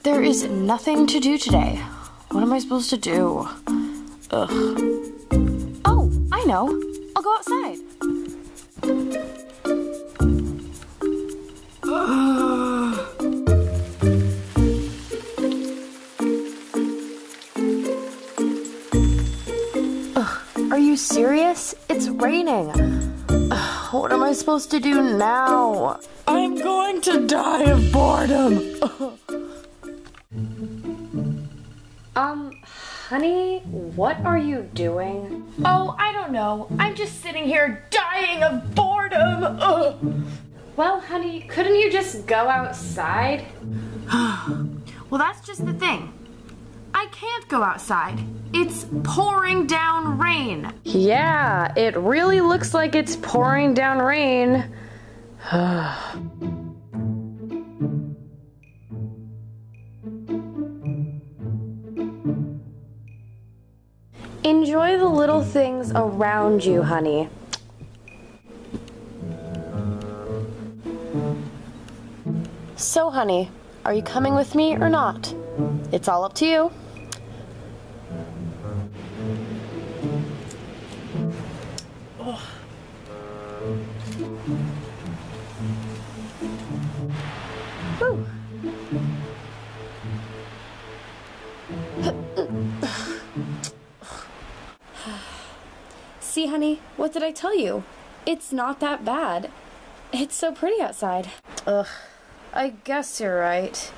There is nothing to do today. What am I supposed to do? Ugh. Oh, I know. I'll go outside. Are you serious? It's raining. What am I supposed to do now? I'm going to die of boredom. Honey, what are you doing? Oh, I don't know. I'm just sitting here dying of boredom. Ugh. Well, honey, couldn't you just go outside? Well, that's just the thing. I can't go outside. It's pouring down rain. Yeah, it really looks like it's pouring down rain. Enjoy the little things around you, honey. So, honey, are you coming with me or not? It's all up to you. Oh. Woo. See, honey, what did I tell you? It's not that bad. It's so pretty outside. Ugh, I guess you're right.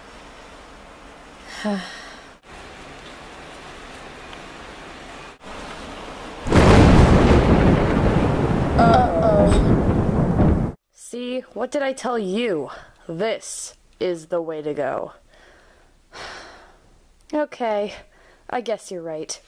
Uh-oh. See, what did I tell you? This is the way to go. Okay, I guess you're right.